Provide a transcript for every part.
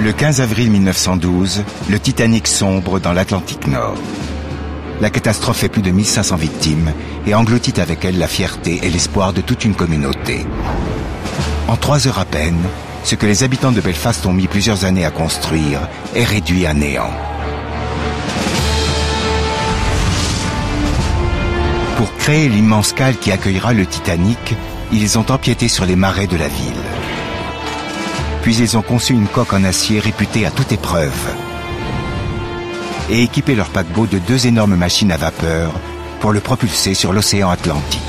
Le 15 avril 1912, le Titanic sombre dans l'Atlantique Nord. La catastrophe fait plus de 1500 victimes et engloutit avec elle la fierté et l'espoir de toute une communauté. En 3 heures à peine, ce que les habitants de Belfast ont mis plusieurs années à construire est réduit à néant. Pour créer l'immense cale qui accueillera le Titanic, ils ont empiété sur les marais de la ville. Puis ils ont conçu une coque en acier réputée à toute épreuve et équipé leur paquebot de 2 énormes machines à vapeur pour le propulser sur l'océan Atlantique.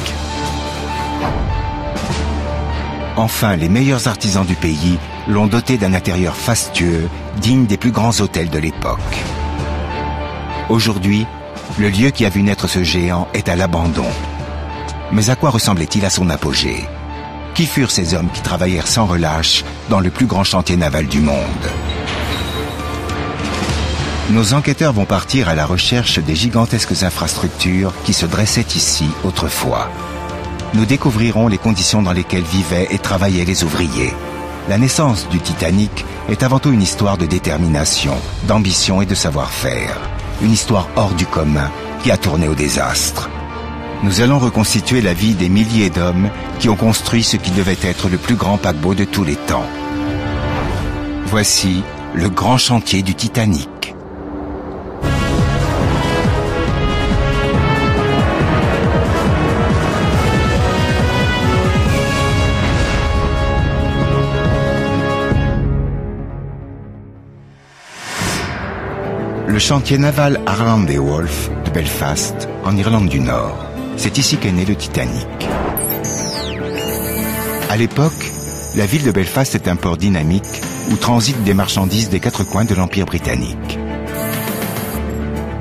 Enfin, les meilleurs artisans du pays l'ont doté d'un intérieur fastueux, digne des plus grands hôtels de l'époque. Aujourd'hui, le lieu qui a vu naître ce géant est à l'abandon. Mais à quoi ressemblait-il à son apogée? Qui furent ces hommes qui travaillèrent sans relâche dans le plus grand chantier naval du monde? Nos enquêteurs vont partir à la recherche des gigantesques infrastructures qui se dressaient ici autrefois. Nous découvrirons les conditions dans lesquelles vivaient et travaillaient les ouvriers. La naissance du Titanic est avant tout une histoire de détermination, d'ambition et de savoir-faire. Une histoire hors du commun qui a tourné au désastre. Nous allons reconstituer la vie des milliers d'hommes qui ont construit ce qui devait être le plus grand paquebot de tous les temps. Voici le grand chantier du Titanic. Le chantier naval Harland et Wolff de Belfast, en Irlande du Nord. C'est ici qu'est né le Titanic. À l'époque, la ville de Belfast est un port dynamique où transitent des marchandises des 4 coins de l'Empire britannique.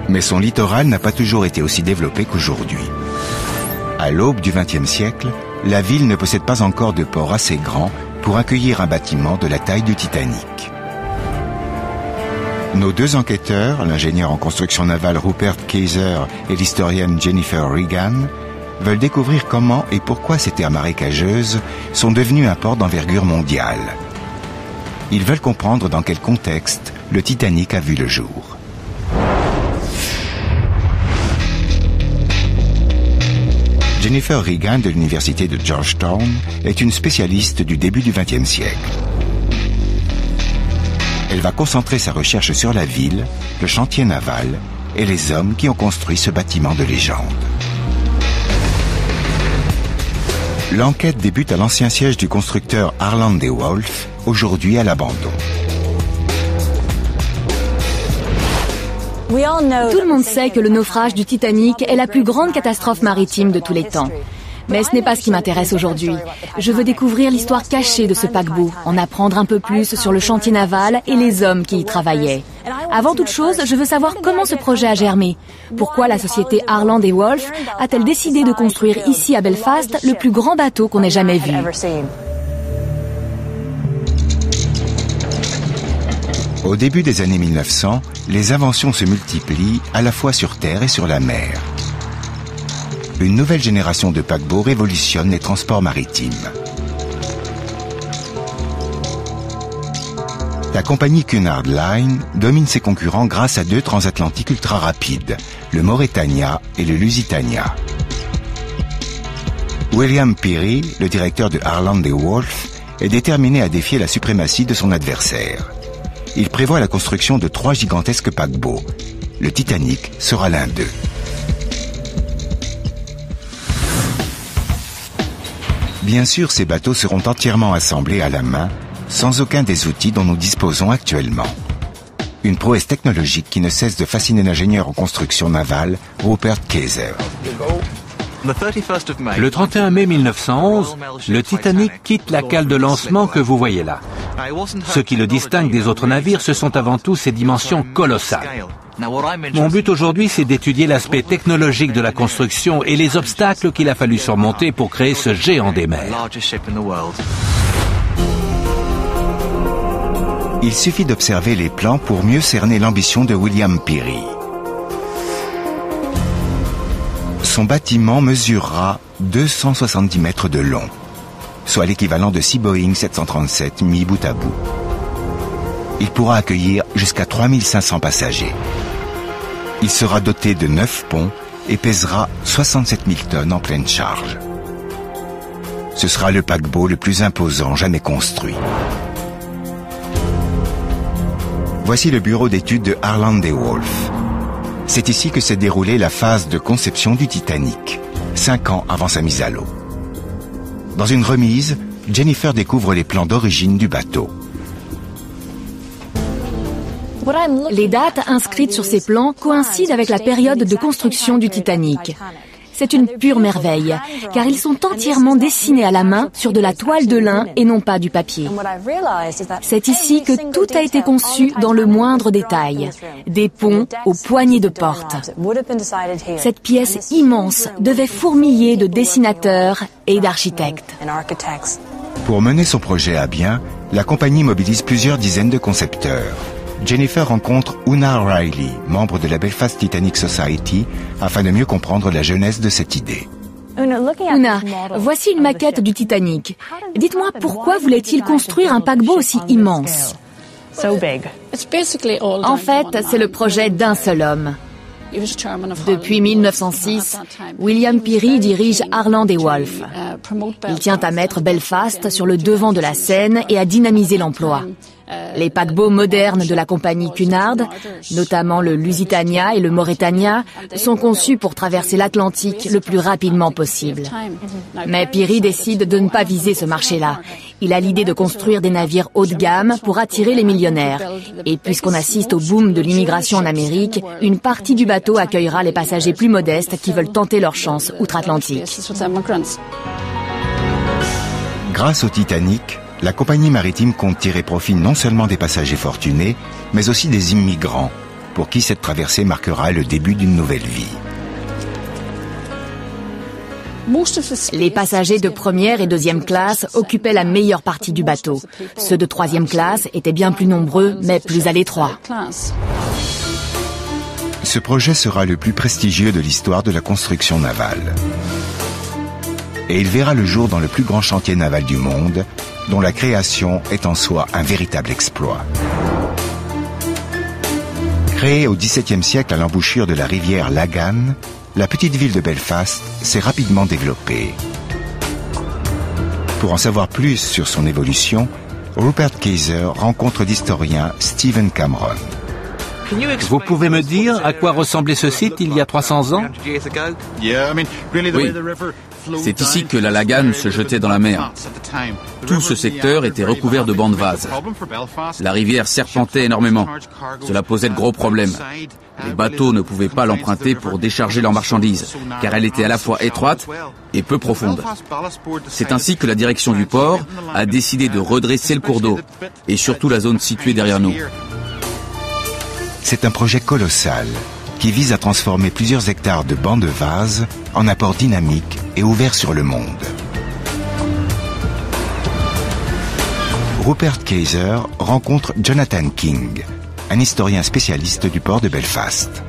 Mais son littoral n'a pas toujours été aussi développé qu'aujourd'hui. À l'aube du XXe siècle, la ville ne possède pas encore de port assez grand pour accueillir un bâtiment de la taille du Titanic. Nos 2 enquêteurs, l'ingénieur en construction navale Rupert Kayser et l'historienne Jennifer Regan, veulent découvrir comment et pourquoi ces terres marécageuses sont devenues un port d'envergure mondiale. Ils veulent comprendre dans quel contexte le Titanic a vu le jour. Jennifer Regan de l'université de Georgetown est une spécialiste du début du XXe siècle. Elle va concentrer sa recherche sur la ville, le chantier naval et les hommes qui ont construit ce bâtiment de légende. L'enquête débute à l'ancien siège du constructeur Harland et Wolff, aujourd'hui à l'abandon. Tout le monde sait que le naufrage du Titanic est la plus grande catastrophe maritime de tous les temps. Mais ce n'est pas ce qui m'intéresse aujourd'hui. Je veux découvrir l'histoire cachée de ce paquebot, en apprendre un peu plus sur le chantier naval et les hommes qui y travaillaient. Avant toute chose, je veux savoir comment ce projet a germé. Pourquoi la société Harland et Wolff a-t-elle décidé de construire ici à Belfast le plus grand bateau qu'on ait jamais vu? Au début des années 1900, les inventions se multiplient à la fois sur terre et sur la mer. Une nouvelle génération de paquebots révolutionne les transports maritimes. La compagnie Cunard Line domine ses concurrents grâce à 2 transatlantiques ultra rapides, le Mauretania et le Lusitania. William Peary, le directeur de Harland et Wolff, est déterminé à défier la suprématie de son adversaire. Il prévoit la construction de 3 gigantesques paquebots. Le Titanic sera l'un d'eux. Bien sûr, ces bateaux seront entièrement assemblés à la main, sans aucun des outils dont nous disposons actuellement. Une prouesse technologique qui ne cesse de fasciner l'ingénieur en construction navale, Rupert Kayser. Le 31 mai 1911, le Titanic quitte la cale de lancement que vous voyez là. Ce qui le distingue des autres navires, ce sont avant tout ses dimensions colossales. Mon but aujourd'hui, c'est d'étudier l'aspect technologique de la construction et les obstacles qu'il a fallu surmonter pour créer ce géant des mers. Il suffit d'observer les plans pour mieux cerner l'ambition de William Peary. Son bâtiment mesurera 270 mètres de long, soit l'équivalent de 6 Boeing 737 mis bout à bout. il pourra accueillir jusqu'à 3500 passagers. Il sera doté de 9 ponts et pèsera 67 000 tonnes en pleine charge. Ce sera le paquebot le plus imposant jamais construit. Voici le bureau d'études de Harland & Wolff. C'est ici que s'est déroulée la phase de conception du Titanic, 5 ans avant sa mise à l'eau. Dans une remise, Jennifer découvre les plans d'origine du bateau. Les dates inscrites sur ces plans coïncident avec la période de construction du Titanic. C'est une pure merveille, car ils sont entièrement dessinés à la main sur de la toile de lin et non pas du papier. C'est ici que tout a été conçu dans le moindre détail, des ponts aux poignées de porte. Cette pièce immense devait fourmiller de dessinateurs et d'architectes. Pour mener son projet à bien, la compagnie mobilise plusieurs dizaines de concepteurs. Jennifer rencontre Una Riley, membre de la Belfast Titanic Society, afin de mieux comprendre la genèse de cette idée. Una, voici une maquette du Titanic. Dites-moi pourquoi voulait-il construire un paquebot aussi immense? En fait, c'est le projet d'un seul homme. Depuis 1906, William Peary dirige Harland & Wolff. Il tient à mettre Belfast sur le devant de la scène et à dynamiser l'emploi. Les paquebots modernes de la compagnie Cunard, notamment le Lusitania et le Mauretania, sont conçus pour traverser l'Atlantique le plus rapidement possible. Mais Peary décide de ne pas viser ce marché-là. Il a l'idée de construire des navires haut de gamme pour attirer les millionnaires. Et puisqu'on assiste au boom de l'immigration en Amérique, une partie du bateau accueillera les passagers plus modestes qui veulent tenter leur chance outre-Atlantique. Grâce au Titanic, la compagnie maritime compte tirer profit non seulement des passagers fortunés, mais aussi des immigrants, pour qui cette traversée marquera le début d'une nouvelle vie. Les passagers de première et deuxième classe occupaient la meilleure partie du bateau. Ceux de troisième classe étaient bien plus nombreux, mais plus à l'étroit. Ce projet sera le plus prestigieux de l'histoire de la construction navale. Et il verra le jour dans le plus grand chantier naval du monde, dont la création est en soi un véritable exploit. Créée au XVIIe siècle à l'embouchure de la rivière Lagan, la petite ville de Belfast s'est rapidement développée. Pour en savoir plus sur son évolution, Rupert Kayser rencontre l'historien Stephen Cameron. Vous pouvez me dire à quoi ressemblait ce site il y a 300 ans? Oui, c'est ici que la Lagan se jetait dans la mer. Tout ce secteur était recouvert de bancs de vase. La rivière serpentait énormément. Cela posait de gros problèmes. Les bateaux ne pouvaient pas l'emprunter pour décharger leurs marchandises, car elle était à la fois étroite et peu profonde. C'est ainsi que la direction du port a décidé de redresser le cours d'eau, et surtout la zone située derrière nous. C'est un projet colossal qui vise à transformer plusieurs hectares de bancs de vase en un port dynamique et ouvert sur le monde. Rupert Kayser rencontre Jonathan King, un historien spécialiste du port de Belfast.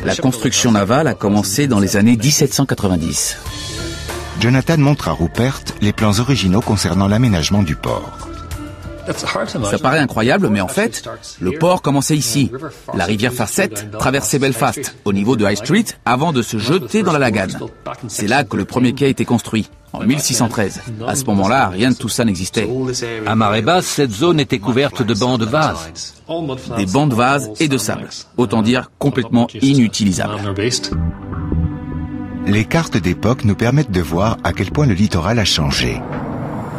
La construction navale a commencé dans les années 1790. Jonathan montre à Rupert les plans originaux concernant l'aménagement du port. Ça paraît incroyable, mais en fait, le port commençait ici. La rivière Farset traversait Belfast, au niveau de High Street, avant de se jeter dans la Lagan. C'est là que le premier quai a été construit, en 1613. À ce moment-là, rien de tout ça n'existait. À marée basse, cette zone était couverte de bancs de vase. Des bancs de vase et de sable. Autant dire complètement inutilisables. Les cartes d'époque nous permettent de voir à quel point le littoral a changé.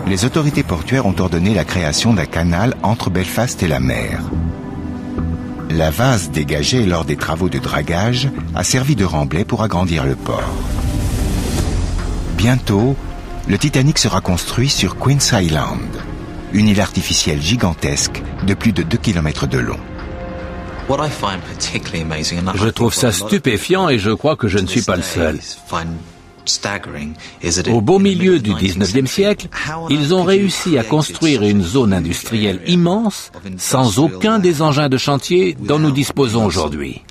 Les autorités portuaires ont ordonné la création d'un canal entre Belfast et la mer. La vase dégagée lors des travaux de dragage a servi de remblai pour agrandir le port. Bientôt, le Titanic sera construit sur Queen's Island, une île artificielle gigantesque de plus de 2 km de long. Je trouve ça stupéfiant et je crois que je ne suis pas le seul. Au beau milieu du 19e siècle, ils ont réussi à construire une zone industrielle immense sans aucun des engins de chantier dont nous disposons aujourd'hui.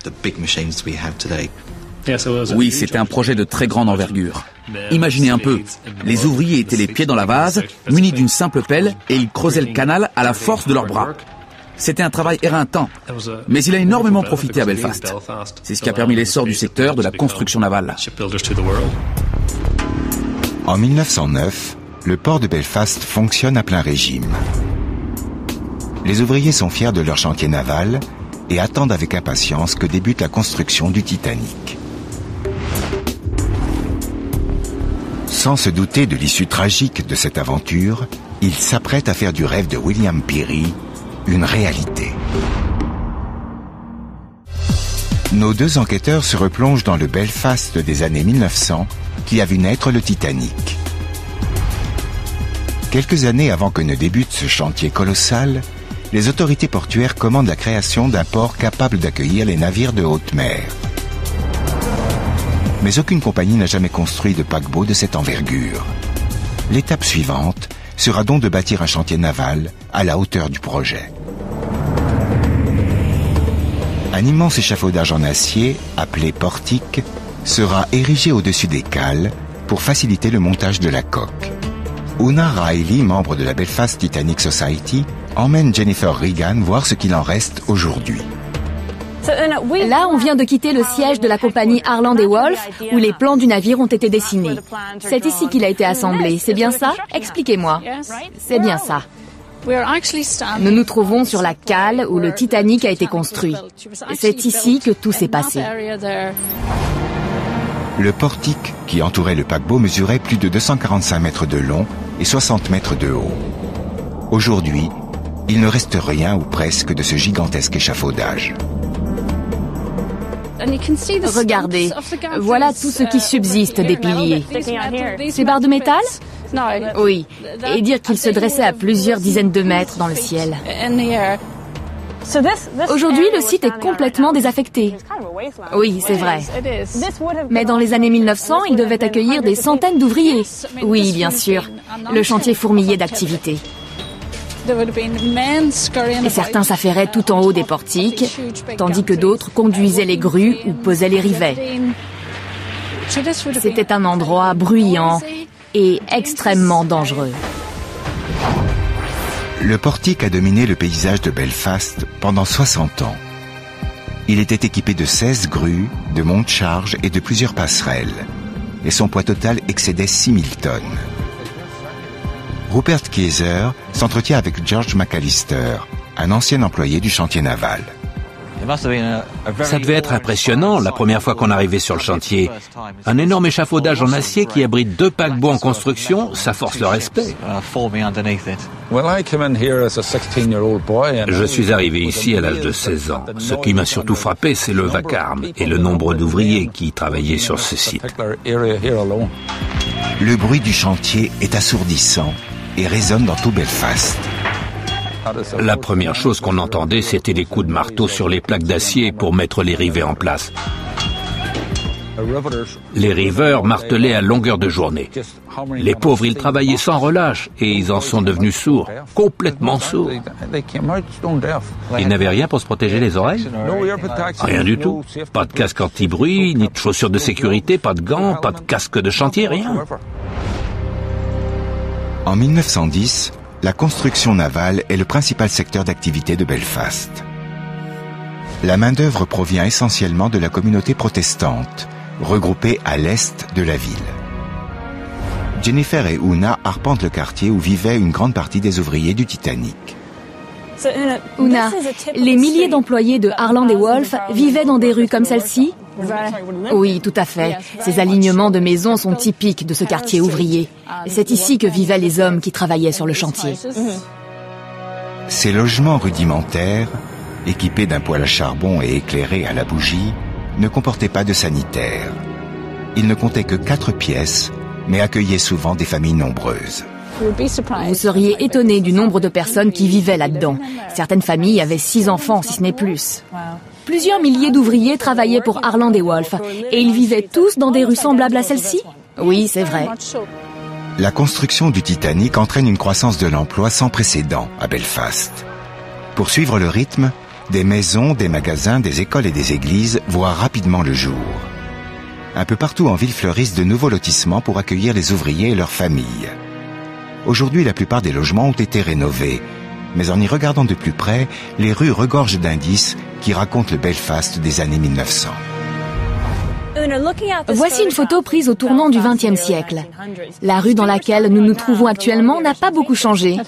Oui, c'était un projet de très grande envergure. Imaginez un peu, les ouvriers étaient les pieds dans la vase, munis d'une simple pelle, et ils creusaient le canal à la force de leurs bras. C'était un travail éreintant, mais il a énormément profité à Belfast. C'est ce qui a permis l'essor du secteur de la construction navale. En 1909, le port de Belfast fonctionne à plein régime. Les ouvriers sont fiers de leur chantier naval et attendent avec impatience que débute la construction du Titanic. Sans se douter de l'issue tragique de cette aventure, ils s'apprêtent à faire du rêve de William Peary une réalité. Nos deux enquêteurs se replongent dans le Belfast des années 1900 qui a vu naître le Titanic. Quelques années avant que ne débute ce chantier colossal, les autorités portuaires commandent la création d'un port capable d'accueillir les navires de haute mer. Mais aucune compagnie n'a jamais construit de paquebot de cette envergure. L'étape suivante sera donc de bâtir un chantier naval à la hauteur du projet. Un immense échafaudage en acier, appelé portique, sera érigé au-dessus des cales pour faciliter le montage de la coque. Una Riley, membre de la Belfast Titanic Society, emmène Jennifer Regan voir ce qu'il en reste aujourd'hui. Là, on vient de quitter le siège de la compagnie Harland & Wolff, où les plans du navire ont été dessinés. C'est ici qu'il a été assemblé, c'est bien ça? Expliquez-moi. C'est bien ça. Nous nous trouvons sur la cale où le Titanic a été construit. C'est ici que tout s'est passé. Le portique qui entourait le paquebot mesurait plus de 245 mètres de long et 60 mètres de haut. Aujourd'hui, il ne reste rien ou presque de ce gigantesque échafaudage. Regardez, voilà tout ce qui subsiste des piliers. Ces barres de métal? Oui, et dire qu'ils se dressaient à plusieurs dizaines de mètres dans le ciel. Aujourd'hui, le site est complètement désaffecté. Oui, c'est vrai. Mais dans les années 1900, il devait accueillir des centaines d'ouvriers. Oui, bien sûr. Le chantier fourmillait d'activités. Et certains s'affairaient tout en haut des portiques, tandis que d'autres conduisaient les grues ou posaient les rivets. C'était un endroit bruyant et extrêmement dangereux. Le portique a dominé le paysage de Belfast pendant 60 ans. Il était équipé de 16 grues, de monte-charge et de plusieurs passerelles. Et son poids total excédait 6000 tonnes. Rupert Kieser s'entretient avec George McAllister, un ancien employé du chantier naval. Ça devait être impressionnant la première fois qu'on arrivait sur le chantier. Un énorme échafaudage en acier qui abrite 2 paquebots en construction, ça force le respect. Je suis arrivé ici à l'âge de 16 ans. Ce qui m'a surtout frappé, c'est le vacarme et le nombre d'ouvriers qui travaillaient sur ce site. Le bruit du chantier est assourdissant et résonne dans tout Belfast. La première chose qu'on entendait, c'était les coups de marteau sur les plaques d'acier pour mettre les rivets en place. Les riveurs martelaient à longueur de journée. Les pauvres, ils travaillaient sans relâche et ils en sont devenus sourds, complètement sourds. Ils n'avaient rien pour se protéger les oreilles? Rien du tout. Pas de casque anti-bruit, ni de chaussures de sécurité, pas de gants, pas de casque de chantier, rien. En 1910, la construction navale est le principal secteur d'activité de Belfast. La main-d'œuvre provient essentiellement de la communauté protestante, regroupée à l'est de la ville. Jennifer et Una arpentent le quartier où vivaient une grande partie des ouvriers du Titanic. Una, les milliers d'employés de Harland & Wolff vivaient dans des rues comme celle-ci? Oui, tout à fait. Ces alignements de maisons sont typiques de ce quartier ouvrier. C'est ici que vivaient les hommes qui travaillaient sur le chantier. Ces logements rudimentaires, équipés d'un poêle à charbon et éclairés à la bougie, ne comportaient pas de sanitaire. Ils ne comptaient que 4 pièces, mais accueillaient souvent des familles nombreuses. Vous seriez étonné du nombre de personnes qui vivaient là-dedans. Certaines familles avaient 6 enfants, si ce n'est plus. Plusieurs milliers d'ouvriers travaillaient pour Harland & Wolff et ils vivaient tous dans des rues semblables à celle-ci? Oui, c'est vrai. La construction du Titanic entraîne une croissance de l'emploi sans précédent à Belfast. Pour suivre le rythme, des maisons, des magasins, des écoles et des églises voient rapidement le jour. Un peu partout en ville fleurissent de nouveaux lotissements pour accueillir les ouvriers et leurs familles. Aujourd'hui, la plupart des logements ont été rénovés, Mais en y regardant de plus près, les rues regorgent d'indices qui racontent le Belfast des années 1900. Voici une photo prise au tournant du XXe siècle. La rue dans laquelle nous nous trouvons actuellement n'a pas beaucoup changé.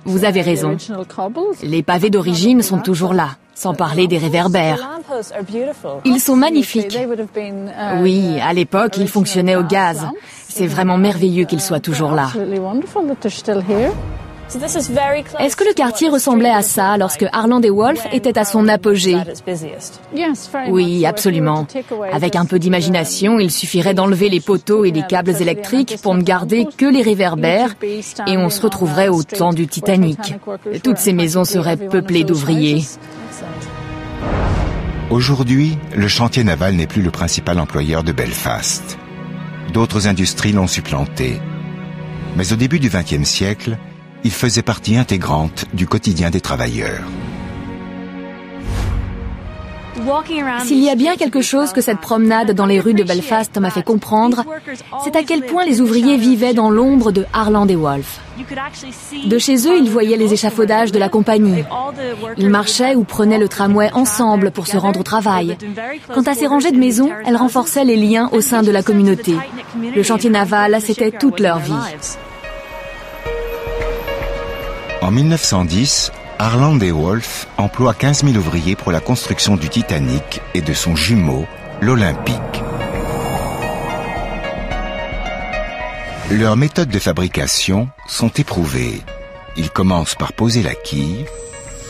Vous avez raison. Les pavés d'origine sont toujours là, sans parler des réverbères. Ils sont magnifiques. Oui, à l'époque, ils fonctionnaient au gaz. C'est vraiment merveilleux qu'ils soient toujours là. Est-ce que le quartier ressemblait à ça lorsque Harland et Wolff était à son apogée? Oui, absolument. Avec un peu d'imagination, il suffirait d'enlever les poteaux et les câbles électriques pour ne garder que les réverbères et on se retrouverait au temps du Titanic. Toutes ces maisons seraient peuplées d'ouvriers. Aujourd'hui, le chantier naval n'est plus le principal employeur de Belfast. D'autres industries l'ont supplanté. Mais au début du XXe siècle, il faisait partie intégrante du quotidien des travailleurs. S'il y a bien quelque chose que cette promenade dans les rues de Belfast m'a fait comprendre, c'est à quel point les ouvriers vivaient dans l'ombre de Harland et Wolff. De chez eux, ils voyaient les échafaudages de la compagnie. Ils marchaient ou prenaient le tramway ensemble pour se rendre au travail. Quant à ces rangées de maisons, elles renforçaient les liens au sein de la communauté. Le chantier naval, c'était toute leur vie. En 1910, Harland et Wolff emploient 15 000 ouvriers pour la construction du Titanic et de son jumeau, l'Olympique. Leurs méthodes de fabrication sont éprouvées. Ils commencent par poser la quille,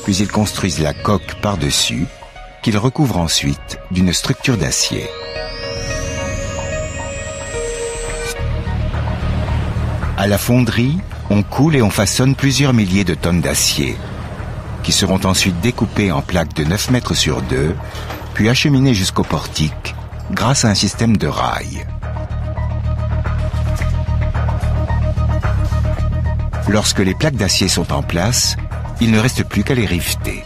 puis ils construisent la coque par-dessus, qu'ils recouvrent ensuite d'une structure d'acier. À la fonderie, on coule et on façonne plusieurs milliers de tonnes d'acier, qui seront ensuite découpées en plaques de 9 mètres sur 2, puis acheminées jusqu'au portique grâce à un système de rails. Lorsque les plaques d'acier sont en place, il ne reste plus qu'à les riveter.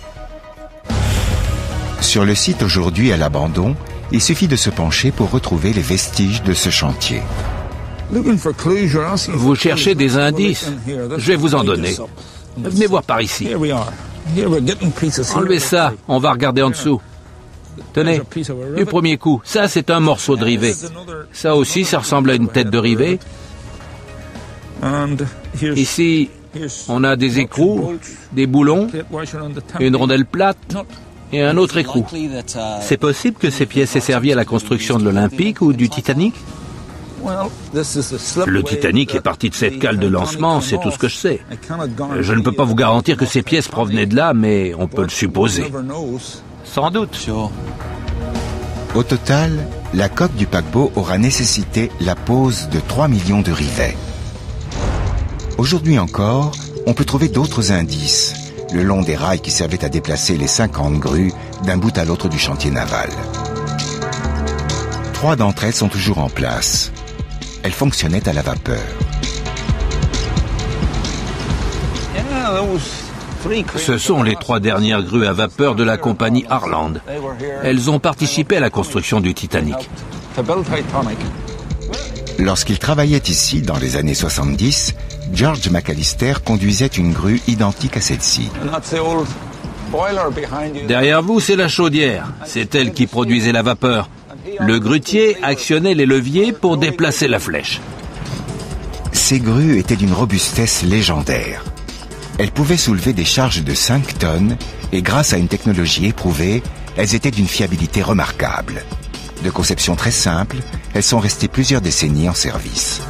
Sur le site aujourd'hui à l'abandon, il suffit de se pencher pour retrouver les vestiges de ce chantier. Vous cherchez des indices? Je vais vous en donner. Venez voir par ici. Enlevez ça, on va regarder en dessous. Tenez, du premier coup, ça c'est un morceau de rivet. Ça aussi, ça ressemble à une tête de rivet. Ici, on a des écrous, des boulons, une rondelle plate et un autre écrou. C'est possible que ces pièces aient servi à la construction de l'Olympique ou du Titanic? Le Titanic est parti de cette cale de lancement, c'est tout ce que je sais. Je ne peux pas vous garantir que ces pièces provenaient de là, mais on peut le supposer. Sans doute. Au total, la coque du paquebot aura nécessité la pose de 3 millions de rivets. Aujourd'hui encore, on peut trouver d'autres indices, le long des rails qui servaient à déplacer les 50 grues d'un bout à l'autre du chantier naval. 3 d'entre elles sont toujours en place. Elles fonctionnaient à la vapeur. Ce sont les 3 dernières grues à vapeur de la compagnie Harland. Elles ont participé à la construction du Titanic. Lorsqu'il travaillait ici, dans les années 70, George McAllister conduisait une grue identique à celle-ci. Derrière vous, c'est la chaudière. C'est elle qui produisait la vapeur. Le grutier actionnait les leviers pour déplacer la flèche. Ces grues étaient d'une robustesse légendaire. Elles pouvaient soulever des charges de 5 tonnes et grâce à une technologie éprouvée, elles étaient d'une fiabilité remarquable. De conception très simple, elles sont restées plusieurs décennies en service.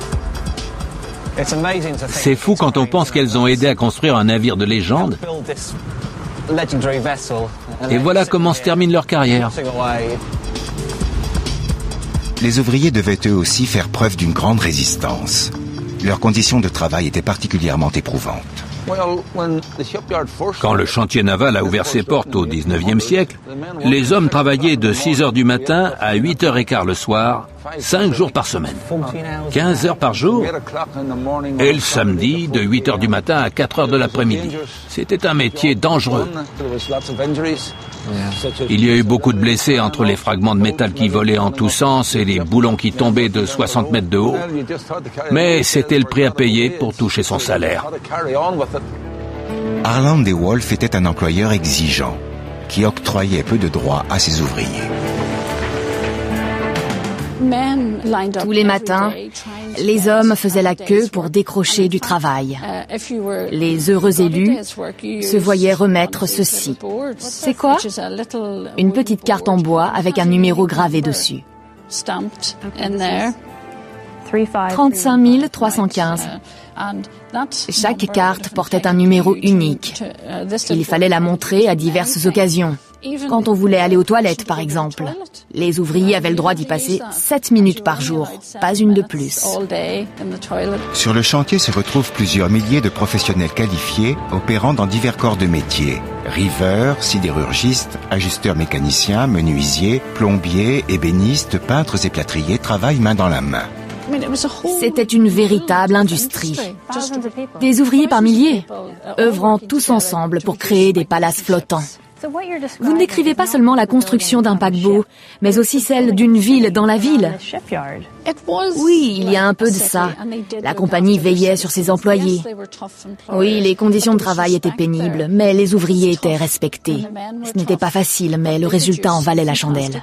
C'est fou quand on pense qu'elles ont aidé à construire un navire de légende. Et voilà comment se termine leur carrière. Les ouvriers devaient eux aussi faire preuve d'une grande résistance. Leurs conditions de travail étaient particulièrement éprouvantes. Quand le chantier naval a ouvert ses portes au 19e siècle, les hommes travaillaient de 6 heures du matin à 8h15 le soir, 5 jours par semaine. 15 heures par jour. Et le samedi, de 8 heures du matin à 4 heures de l'après-midi. C'était un métier dangereux. Il y a eu beaucoup de blessés entre les fragments de métal qui volaient en tous sens et les boulons qui tombaient de 60 mètres de haut. Mais c'était le prix à payer pour toucher son salaire. Harland et Wolff était un employeur exigeant, qui octroyait peu de droits à ses ouvriers. Tous les matins, les hommes faisaient la queue pour décrocher du travail. Les heureux élus se voyaient remettre ceci. C'est quoi? Une petite carte en bois avec un numéro gravé dessus. 35 315. Chaque carte portait un numéro unique. Il fallait la montrer à diverses occasions. Quand on voulait aller aux toilettes, par exemple. Les ouvriers avaient le droit d'y passer 7 minutes par jour, pas une de plus. Sur le chantier se retrouvent plusieurs milliers de professionnels qualifiés opérant dans divers corps de métier. Riveurs, sidérurgistes, ajusteurs mécaniciens, menuisiers, plombiers, ébénistes, peintres et plâtriers travaillent main dans la main. C'était une véritable industrie. Des ouvriers par milliers, œuvrant tous ensemble pour créer des palaces flottants. Vous ne décrivez pas seulement la construction d'un paquebot, mais aussi celle d'une ville dans la ville. Oui, il y a un peu de ça. La compagnie veillait sur ses employés. Oui, les conditions de travail étaient pénibles, mais les ouvriers étaient respectés. Ce n'était pas facile, mais le résultat en valait la chandelle.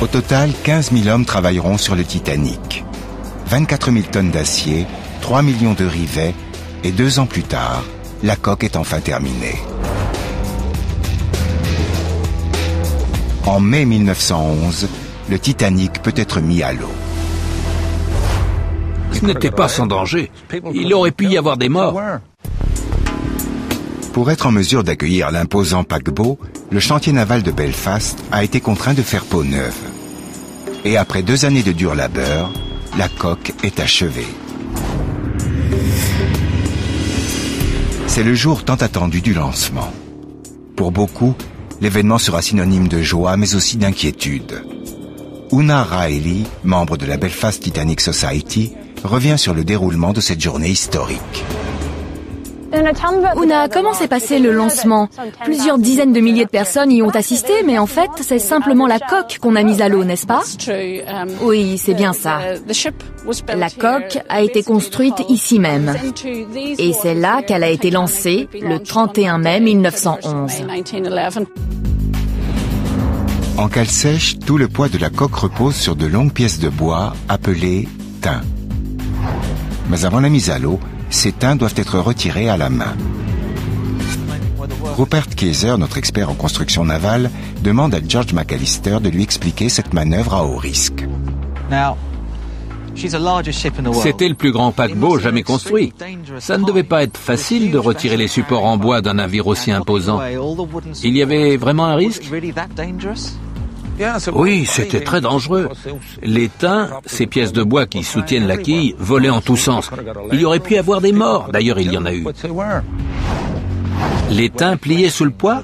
Au total, 15 000 hommes travailleront sur le Titanic. 24 000 tonnes d'acier, 3 millions de rivets, et 2 ans plus tard, la coque est enfin terminée. En mai 1911, le Titanic peut être mis à l'eau. Ce n'était pas sans danger. Il aurait pu y avoir des morts. Pour être en mesure d'accueillir l'imposant paquebot, le chantier naval de Belfast a été contraint de faire peau neuve. Et après 2 années de dur labeur, la coque est achevée. C'est le jour tant attendu du lancement. Pour beaucoup, l'événement sera synonyme de joie, mais aussi d'inquiétude. Una Riley, membre de la Belfast Titanic Society, revient sur le déroulement de cette journée historique. Una, comment s'est passé le lancement? Plusieurs dizaines de milliers de personnes y ont assisté, mais en fait, c'est simplement la coque qu'on a mise à l'eau, n'est-ce pas? Oui, c'est bien ça. La coque a été construite ici même. Et c'est là qu'elle a été lancée, le 31 mai 1911. En cale sèche, tout le poids de la coque repose sur de longues pièces de bois appelées tins. Mais avant la mise à l'eau, ces tins doivent être retirés à la main. Rupert Kayser, notre expert en construction navale, demande à George McAllister de lui expliquer cette manœuvre à haut risque. C'était le plus grand paquebot jamais construit. Ça ne devait pas être facile de retirer les supports en bois d'un navire aussi imposant. Il y avait vraiment un risque? Oui, c'était très dangereux. Les tins, ces pièces de bois qui soutiennent la quille, volaient en tous sens. Il y aurait pu y avoir des morts, d'ailleurs il y en a eu. Les tins pliaient sous le poids?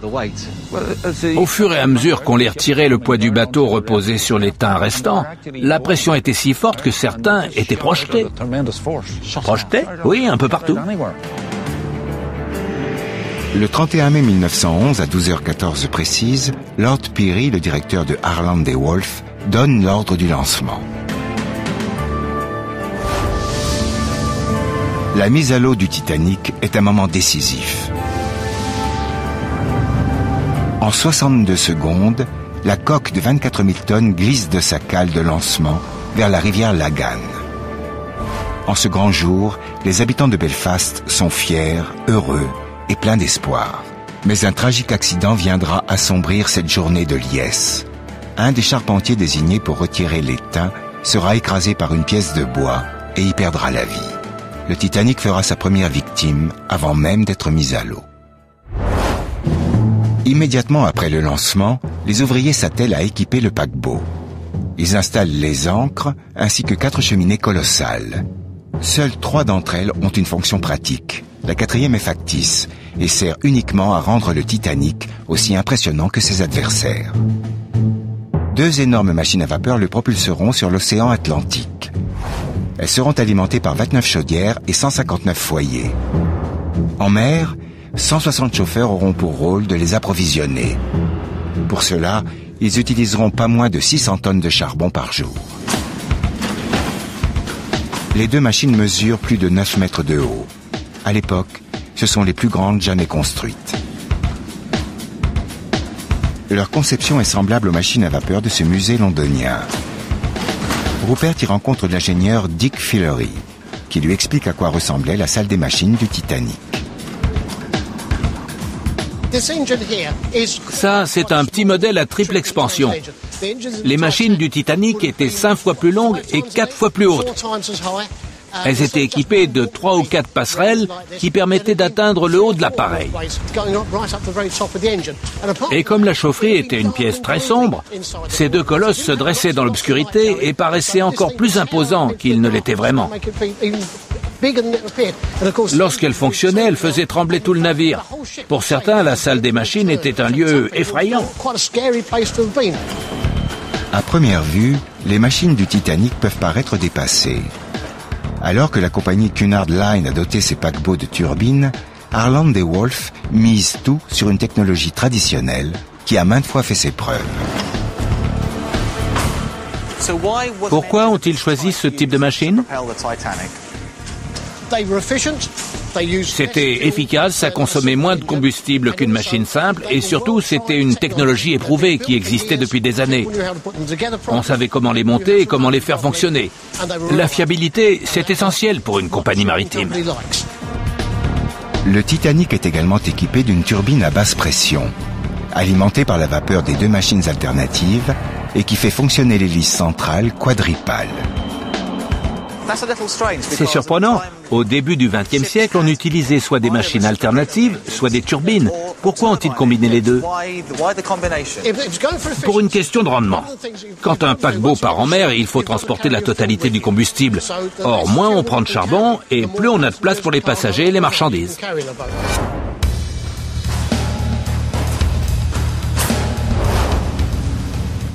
Au fur et à mesure qu'on les retirait, le poids du bateau reposait sur les tins restants. La pression était si forte que certains étaient projetés. Projetés? Oui, un peu partout. Le 31 mai 1911, à 12h14 précise, Lord Peary, le directeur de Harland et Wolff, donne l'ordre du lancement. La mise à l'eau du Titanic est un moment décisif. En 62 secondes, la coque de 24 000 tonnes glisse de sa cale de lancement vers la rivière Lagan. En ce grand jour, les habitants de Belfast sont fiers, heureux et plein d'espoir. Mais un tragique accident viendra assombrir cette journée de liesse. Un des charpentiers désignés pour retirer les tins sera écrasé par une pièce de bois et y perdra la vie. Le Titanic fera sa première victime avant même d'être mis à l'eau. Immédiatement après le lancement, les ouvriers s'attellent à équiper le paquebot. Ils installent les ancres ainsi que 4 cheminées colossales. Seules 3 d'entre elles ont une fonction pratique. La 4e est factice et sert uniquement à rendre le Titanic aussi impressionnant que ses adversaires. 2 énormes machines à vapeur le propulseront sur l'océan Atlantique. Elles seront alimentées par 29 chaudières et 159 foyers. En mer, 160 chauffeurs auront pour rôle de les approvisionner. Pour cela, ils utiliseront pas moins de 600 tonnes de charbon par jour. Les 2 machines mesurent plus de 9 mètres de haut. À l'époque, ce sont les plus grandes jamais construites. Leur conception est semblable aux machines à vapeur de ce musée londonien. Rupert y rencontre l'ingénieur Dick Fillery, qui lui explique à quoi ressemblait la salle des machines du Titanic. Ça, c'est un petit modèle à triple expansion. Les machines du Titanic étaient 5 fois plus longues et 4 fois plus hautes. Elles étaient équipées de 3 ou 4 passerelles qui permettaient d'atteindre le haut de l'appareil. Et comme la chaufferie était une pièce très sombre, ces deux colosses se dressaient dans l'obscurité et paraissaient encore plus imposants qu'ils ne l'étaient vraiment. Lorsqu'elle fonctionnait, elle faisait trembler tout le navire. Pour certains, la salle des machines était un lieu effrayant. À première vue, les machines du Titanic peuvent paraître dépassées. Alors que la compagnie Cunard Line a doté ses paquebots de turbines, Harland & Wolff mise tout sur une technologie traditionnelle qui a maintes fois fait ses preuves. Pourquoi ont-ils choisi ce type de machine ? C'était efficace, ça consommait moins de combustible qu'une machine simple et surtout c'était une technologie éprouvée qui existait depuis des années. On savait comment les monter et comment les faire fonctionner. La fiabilité, c'est essentiel pour une compagnie maritime. Le Titanic est également équipé d'une turbine à basse pression, alimentée par la vapeur des deux machines alternatives et qui fait fonctionner l'hélice centrale quadripale. C'est surprenant. Au début du XXe siècle, on utilisait soit des machines alternatives, soit des turbines. Pourquoi ont-ils combiné les deux ? Pour une question de rendement. Quand un paquebot part en mer, il faut transporter la totalité du combustible. Or, moins on prend de charbon, et plus on a de place pour les passagers et les marchandises.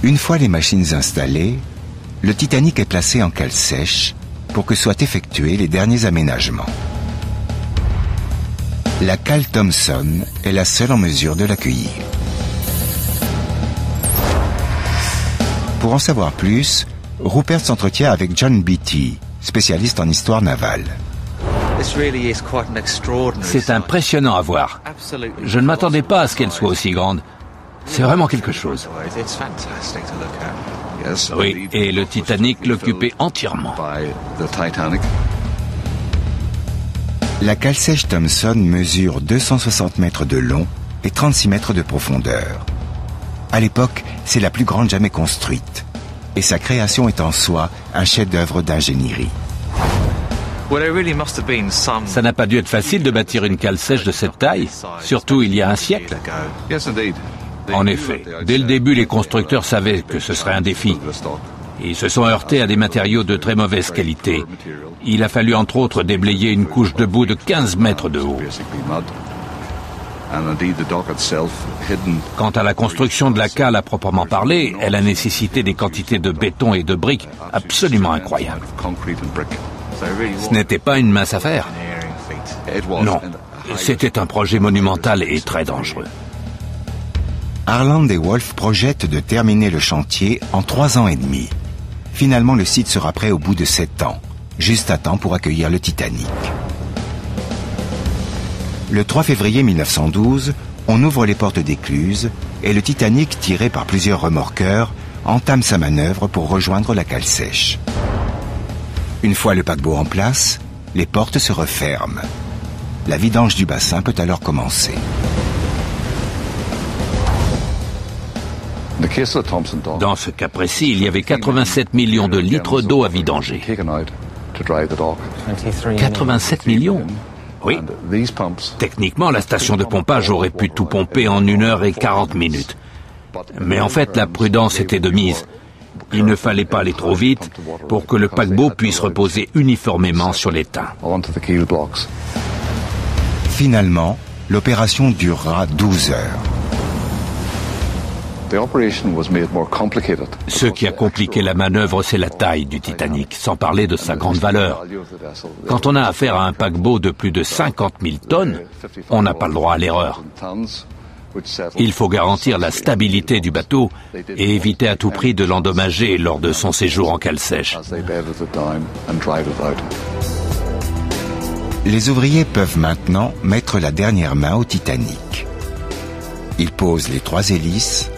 Une fois les machines installées, le Titanic est placé en cale sèche pour que soient effectués les derniers aménagements. La cale Thomson est la seule en mesure de l'accueillir. Pour en savoir plus, Rupert s'entretient avec John Beattie, spécialiste en histoire navale. C'est impressionnant à voir. Je ne m'attendais pas à ce qu'elle soit aussi grande. C'est vraiment quelque chose. Oui, et le Titanic l'occupait entièrement. La cale sèche Thomson mesure 260 mètres de long et 36 mètres de profondeur. À l'époque, c'est la plus grande jamais construite. Et sa création est en soi un chef-d'œuvre d'ingénierie. Ça n'a pas dû être facile de bâtir une cale sèche de cette taille, surtout il y a un siècle. En effet, dès le début, les constructeurs savaient que ce serait un défi. Ils se sont heurtés à des matériaux de très mauvaise qualité. Il a fallu entre autres déblayer une couche de boue de 15 mètres de haut. Quant à la construction de la cale à proprement parler, elle a nécessité des quantités de béton et de briques absolument incroyables. Ce n'était pas une mince affaire. Non, c'était un projet monumental et très dangereux. Harland & Wolff projette de terminer le chantier en 3 ans et demi. Finalement, le site sera prêt au bout de 7 ans, juste à temps pour accueillir le Titanic. Le 3 février 1912, on ouvre les portes d'écluse et le Titanic, tiré par plusieurs remorqueurs, entame sa manœuvre pour rejoindre la cale sèche. Une fois le paquebot en place, les portes se referment. La vidange du bassin peut alors commencer. Dans ce cas précis, il y avait 87 millions de litres d'eau à vidanger. 87 millions ? Oui. Techniquement, la station de pompage aurait pu tout pomper en 1 heure et 40 minutes. Mais en fait, la prudence était de mise. Il ne fallait pas aller trop vite pour que le paquebot puisse reposer uniformément sur l'étain. Finalement, l'opération durera 12 heures. Ce qui a compliqué la manœuvre, c'est la taille du Titanic, sans parler de sa grande valeur. Quand on a affaire à un paquebot de plus de 50 000 tonnes, on n'a pas le droit à l'erreur. Il faut garantir la stabilité du bateau et éviter à tout prix de l'endommager lors de son séjour en cale sèche. Les ouvriers peuvent maintenant mettre la dernière main au Titanic. Ils posent les 3 hélices,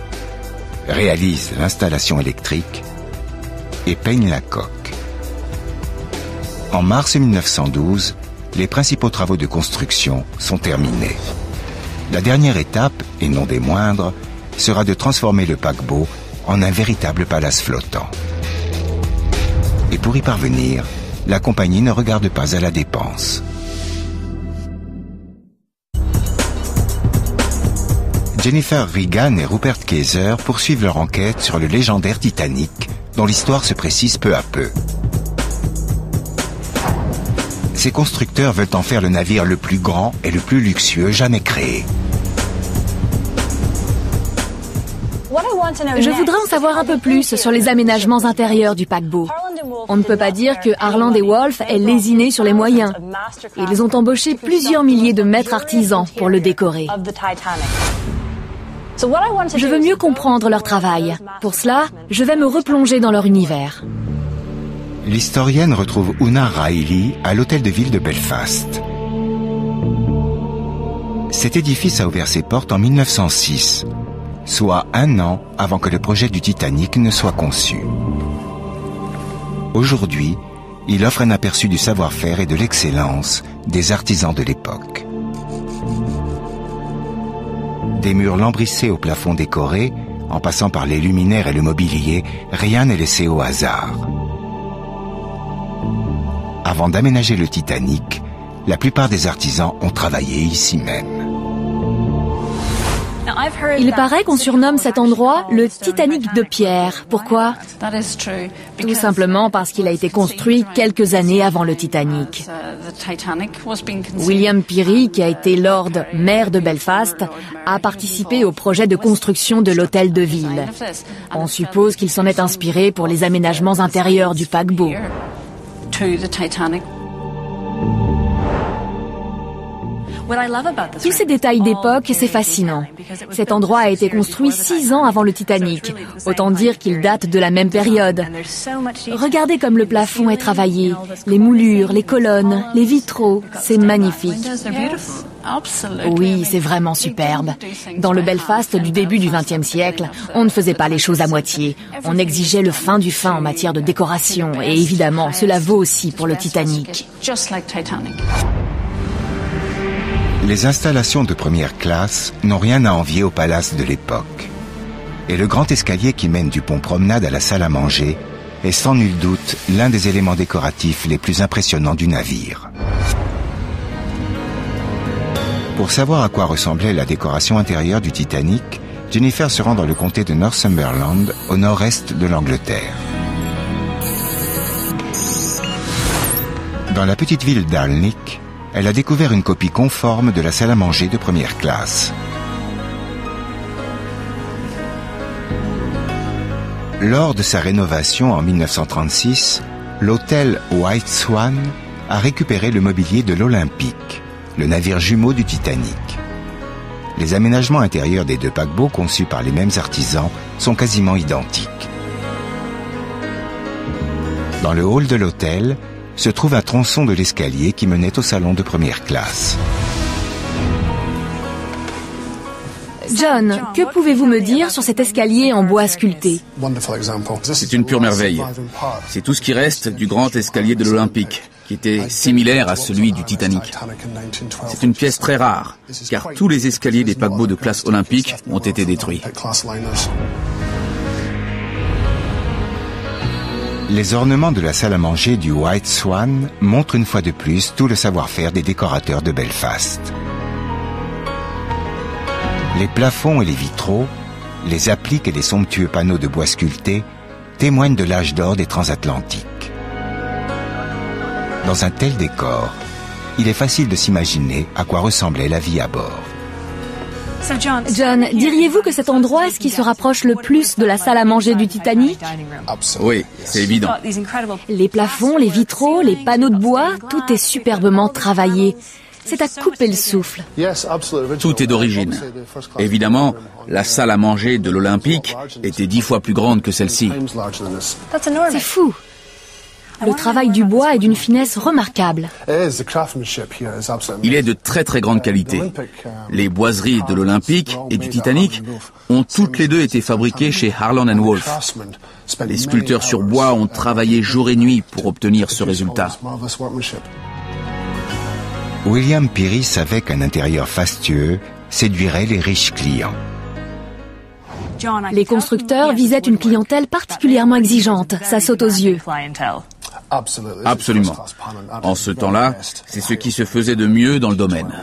réalisent l'installation électrique et peignent la coque. En mars 1912, les principaux travaux de construction sont terminés. La dernière étape, et non des moindres, sera de transformer le paquebot en un véritable palace flottant. Et pour y parvenir, la compagnie ne regarde pas à la dépense. Jennifer Regan et Rupert Kayser poursuivent leur enquête sur le légendaire Titanic, dont l'histoire se précise peu à peu. Ces constructeurs veulent en faire le navire le plus grand et le plus luxueux jamais créé. Je voudrais en savoir un peu plus sur les aménagements intérieurs du paquebot. On ne peut pas dire que Harland et Wolff aient lésiné sur les moyens. Ils ont embauché plusieurs milliers de maîtres artisans pour le décorer. Je veux mieux comprendre leur travail. Pour cela, je vais me replonger dans leur univers. L'historienne retrouve Una Riley à l'hôtel de ville de Belfast. Cet édifice a ouvert ses portes en 1906, soit 1 an avant que le projet du Titanic ne soit conçu. Aujourd'hui, il offre un aperçu du savoir-faire et de l'excellence des artisans de l'époque. Des murs lambrissés au plafond décoré, en passant par les luminaires et le mobilier, rien n'est laissé au hasard. Avant d'aménager le Titanic, la plupart des artisans ont travaillé ici même. Il paraît qu'on surnomme cet endroit le Titanic de pierre. Pourquoi? Tout simplement parce qu'il a été construit quelques années avant le Titanic. William Peary, qui a été Lord maire de Belfast, a participé au projet de construction de l'hôtel de ville. On suppose qu'il s'en est inspiré pour les aménagements intérieurs du paquebot. Tous ces détails d'époque, c'est fascinant. Cet endroit a été construit 6 ans avant le Titanic. Autant dire qu'il date de la même période. Regardez comme le plafond est travaillé. Les moulures, les colonnes, les vitraux. C'est magnifique. Oui, c'est vraiment superbe. Dans le Belfast du début du XXe siècle, on ne faisait pas les choses à moitié. On exigeait le fin du fin en matière de décoration. Et évidemment, cela vaut aussi pour le Titanic. Les installations de première classe n'ont rien à envier au palace de l'époque. Et le grand escalier qui mène du pont promenade à la salle à manger est sans nul doute l'un des éléments décoratifs les plus impressionnants du navire. Pour savoir à quoi ressemblait la décoration intérieure du Titanic, Jennifer se rend dans le comté de Northumberland, au nord-est de l'Angleterre. Dans la petite ville d'Alnwick, elle a découvert une copie conforme de la salle à manger de première classe. Lors de sa rénovation en 1936, l'hôtel White Swan a récupéré le mobilier de l'Olympic, le navire jumeau du Titanic. Les aménagements intérieurs des 2 paquebots conçus par les mêmes artisans sont quasiment identiques. Dans le hall de l'hôtel, se trouve un tronçon de l'escalier qui menait au salon de première classe. John, que pouvez-vous me dire sur cet escalier en bois sculpté? C'est une pure merveille. C'est tout ce qui reste du grand escalier de l'Olympic, qui était similaire à celui du Titanic. C'est une pièce très rare, car tous les escaliers des paquebots de classe olympique ont été détruits. Les ornements de la salle à manger du White Swan montrent une fois de plus tout le savoir-faire des décorateurs de Belfast. Les plafonds et les vitraux, les appliques et les somptueux panneaux de bois sculptés témoignent de l'âge d'or des transatlantiques. Dans un tel décor, il est facile de s'imaginer à quoi ressemblait la vie à bord. John, diriez-vous que cet endroit est ce qui se rapproche le plus de la salle à manger du Titanic? Oui, c'est évident. Les plafonds, les vitraux, les panneaux de bois, tout est superbement travaillé. C'est à couper le souffle. Tout est d'origine. Évidemment, la salle à manger de l'Olympic était 10 fois plus grande que celle-ci. C'est fou. Le travail du bois est d'une finesse remarquable. Il est de très très grande qualité. Les boiseries de l'Olympique et du Titanic ont toutes les deux été fabriquées chez Harland & Wolff. Les sculpteurs sur bois ont travaillé jour et nuit pour obtenir ce résultat. William Peary savait qu'un intérieur fastueux séduirait les riches clients. Les constructeurs visaient une clientèle particulièrement exigeante, ça saute aux yeux. Absolument. En ce temps-là, c'est ce qui se faisait de mieux dans le domaine.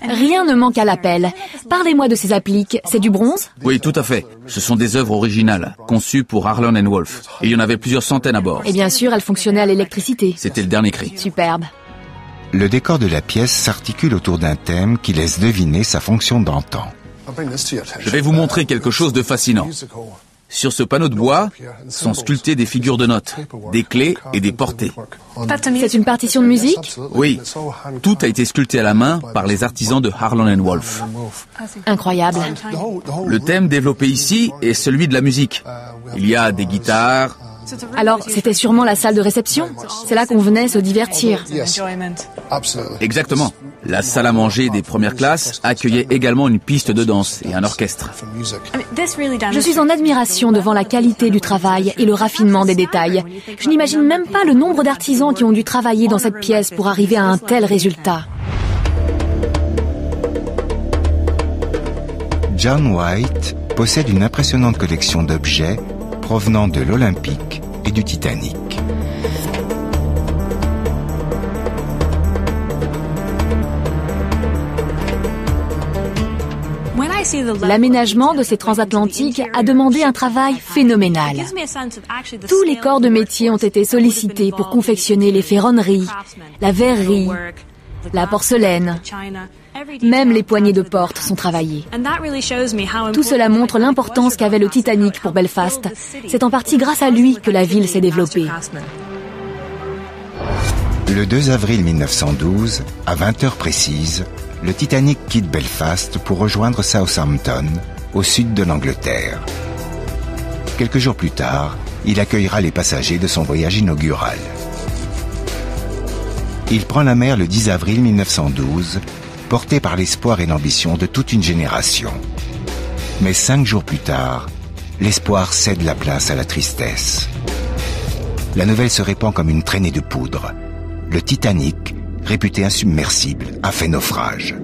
Rien ne manque à l'appel. Parlez-moi de ces appliques, c'est du bronze? Oui, tout à fait. Ce sont des œuvres originales, conçues pour Harland & Wolff. Et il y en avait plusieurs centaines à bord. Et bien sûr, elles fonctionnaient à l'électricité. C'était le dernier cri. Superbe. Le décor de la pièce s'articule autour d'un thème qui laisse deviner sa fonction d'antan. Je vais vous montrer quelque chose de fascinant. Sur ce panneau de bois sont sculptées des figures de notes, des clés et des portées. C'est une partition de musique? Oui, tout a été sculpté à la main par les artisans de Harland & Wolff. Incroyable. Le thème développé ici est celui de la musique. Il y a des guitares. Alors, c'était sûrement la salle de réception? C'est là qu'on venait se divertir. Exactement. La salle à manger des premières classes accueillait également une piste de danse et un orchestre. Je suis en admiration devant la qualité du travail et le raffinement des détails. Je n'imagine même pas le nombre d'artisans qui ont dû travailler dans cette pièce pour arriver à un tel résultat. John White possède une impressionnante collection d'objets provenant de l'Olympique et du Titanic. L'aménagement de ces transatlantiques a demandé un travail phénoménal. Tous les corps de métier ont été sollicités pour confectionner les ferronneries, la verrerie, la porcelaine. Même les poignées de porte sont travaillées. Tout cela montre l'importance qu'avait le Titanic pour Belfast. C'est en partie grâce à lui que la ville s'est développée. Le 2 avril 1912, à 20h précises, le Titanic quitte Belfast pour rejoindre Southampton, au sud de l'Angleterre. Quelques jours plus tard, il accueillera les passagers de son voyage inaugural. Il prend la mer le 10 avril 1912, porté par l'espoir et l'ambition de toute une génération. Mais 5 jours plus tard, l'espoir cède la place à la tristesse. La nouvelle se répand comme une traînée de poudre. Le Titanic, réputé insubmersible, a fait naufrage.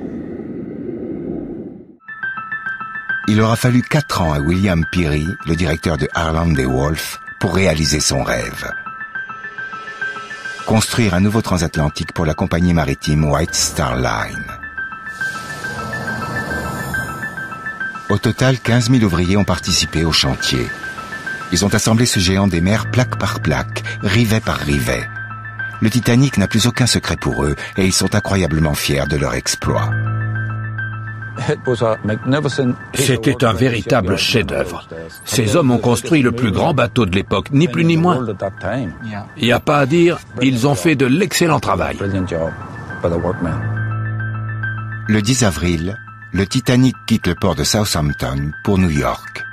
Il aura fallu 4 ans à William Peary, le directeur de Harland & Wolff, pour réaliser son rêve. Construire un nouveau transatlantique pour la compagnie maritime White Star Line. Au total, 15 000 ouvriers ont participé au chantier. Ils ont assemblé ce géant des mers plaque par plaque, rivet par rivet. Le Titanic n'a plus aucun secret pour eux et ils sont incroyablement fiers de leur exploit. C'était un véritable chef-d'œuvre. Ces hommes ont construit le plus grand bateau de l'époque, ni plus ni moins. Il n'y a pas à dire, ils ont fait de l'excellent travail. Le 10 avril, le Titanic quitte le port de Southampton pour New York.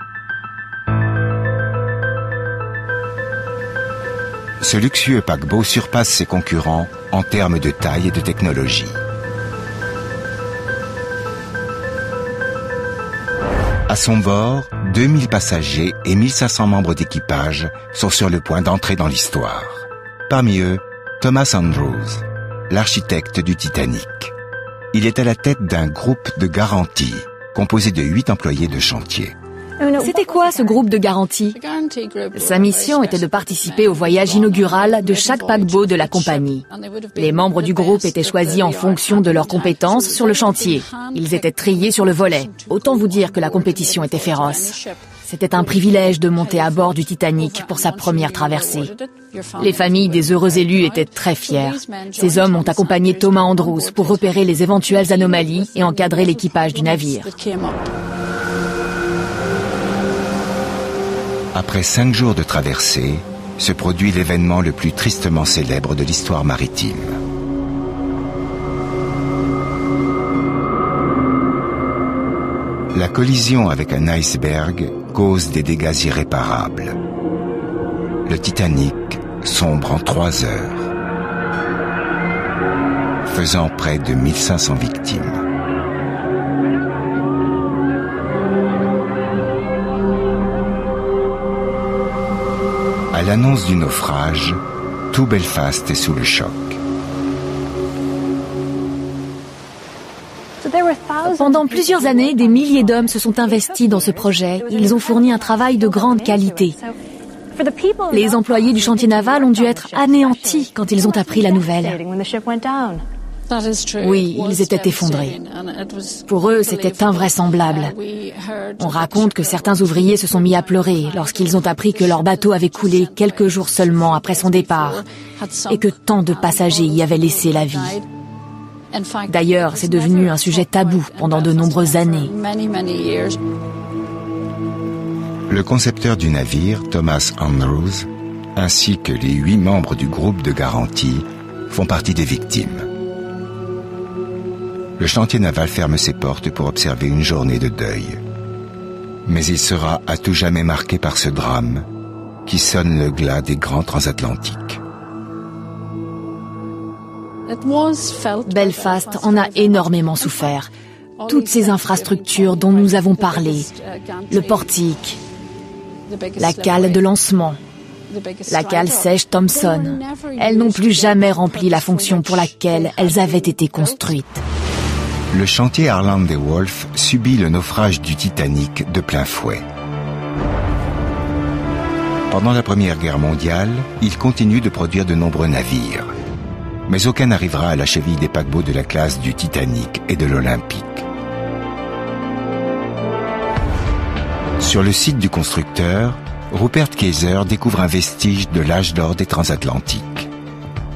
Ce luxueux paquebot surpasse ses concurrents en termes de taille et de technologie. À son bord, 2000 passagers et 1500 membres d'équipage sont sur le point d'entrer dans l'histoire. Parmi eux, Thomas Andrews, l'architecte du Titanic. Il est à la tête d'un groupe de garantie, composé de 8 employés de chantier. C'était quoi ce groupe de garantie? Sa mission était de participer au voyage inaugural de chaque paquebot de la compagnie. Les membres du groupe étaient choisis en fonction de leurs compétences sur le chantier. Ils étaient triés sur le volet. Autant vous dire que la compétition était féroce. C'était un privilège de monter à bord du Titanic pour sa première traversée. Les familles des heureux élus étaient très fiers. Ces hommes ont accompagné Thomas Andrews pour repérer les éventuelles anomalies et encadrer l'équipage du navire. Après 5 jours de traversée, se produit l'événement le plus tristement célèbre de l'histoire maritime. La collision avec un iceberg cause des dégâts irréparables. Le Titanic sombre en 3 heures, faisant près de 1500 victimes. À l'annonce du naufrage, tout Belfast est sous le choc. Pendant plusieurs années, des milliers d'hommes se sont investis dans ce projet. Ils ont fourni un travail de grande qualité. Les employés du chantier naval ont dû être anéantis quand ils ont appris la nouvelle. Oui, ils étaient effondrés. Pour eux, c'était invraisemblable. On raconte que certains ouvriers se sont mis à pleurer lorsqu'ils ont appris que leur bateau avait coulé quelques jours seulement après son départ et que tant de passagers y avaient laissé la vie. D'ailleurs, c'est devenu un sujet tabou pendant de nombreuses années. Le concepteur du navire, Thomas Andrews, ainsi que les 8 membres du groupe de garantie font partie des victimes. Le chantier naval ferme ses portes pour observer une journée de deuil. Mais il sera à tout jamais marqué par ce drame qui sonne le glas des grands transatlantiques. Belfast en a énormément souffert. Toutes ces infrastructures dont nous avons parlé, le portique, la cale de lancement, la cale sèche Thompson, elles n'ont plus jamais rempli la fonction pour laquelle elles avaient été construites. Le chantier Harland et Wolff subit le naufrage du Titanic de plein fouet. Pendant la Première Guerre mondiale, il continue de produire de nombreux navires. Mais aucun n'arrivera à la cheville des paquebots de la classe du Titanic et de l'Olympique. Sur le site du constructeur, Rupert Kayser découvre un vestige de l'âge d'or des transatlantiques.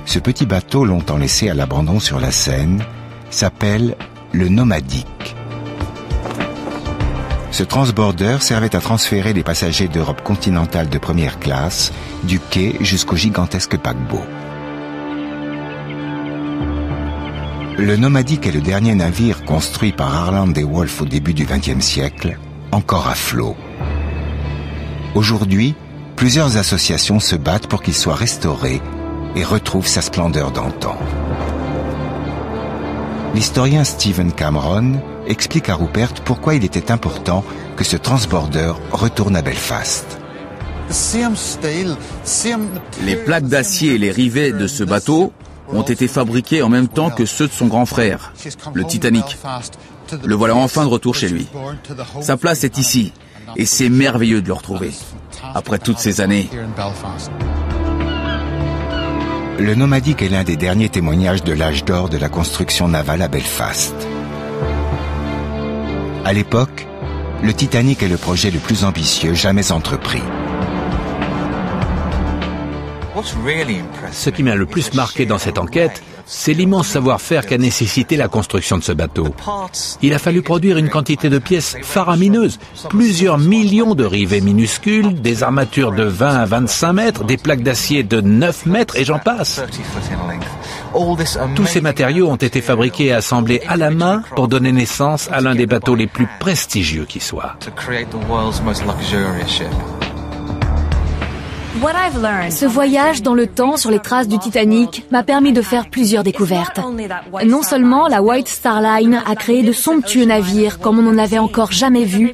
Ce petit bateau, longtemps laissé à l'abandon sur la Seine, s'appelle le Nomadic. Ce transborder servait à transférer les passagers d'Europe continentale de première classe du quai jusqu'au gigantesque paquebot. Le Nomadic est le dernier navire construit par Harland et Wolff au début du XXe siècle, encore à flot. Aujourd'hui, plusieurs associations se battent pour qu'il soit restauré et retrouve sa splendeur d'antan. L'historien Stephen Cameron explique à Rupert pourquoi il était important que ce transborder retourne à Belfast. Les plaques d'acier et les rivets de ce bateau ont été fabriqués en même temps que ceux de son grand frère, le Titanic. Le voilà enfin de retour chez lui. Sa place est ici, et c'est merveilleux de le retrouver, après toutes ces années. Le Nomadic est l'un des derniers témoignages de l'âge d'or de la construction navale à Belfast. À l'époque, le Titanic est le projet le plus ambitieux jamais entrepris. Ce qui m'a le plus marqué dans cette enquête, c'est l'immense savoir-faire qu'a nécessité la construction de ce bateau. Il a fallu produire une quantité de pièces faramineuse, plusieurs millions de rivets minuscules, des armatures de 20 à 25 mètres, des plaques d'acier de 9 mètres et j'en passe. Tous ces matériaux ont été fabriqués et assemblés à la main pour donner naissance à l'un des bateaux les plus prestigieux qui soit. Ce voyage dans le temps sur les traces du Titanic m'a permis de faire plusieurs découvertes. Non seulement la White Star Line a créé de somptueux navires comme on n'en avait encore jamais vu,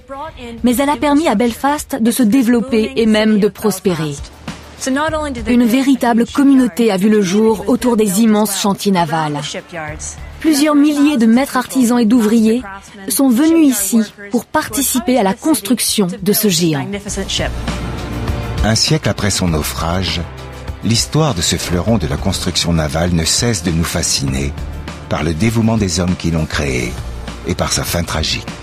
mais elle a permis à Belfast de se développer et même de prospérer. Une véritable communauté a vu le jour autour des immenses chantiers navals. Plusieurs milliers de maîtres artisans et d'ouvriers sont venus ici pour participer à la construction de ce géant. Un siècle après son naufrage, l'histoire de ce fleuron de la construction navale ne cesse de nous fasciner par le dévouement des hommes qui l'ont créé et par sa fin tragique.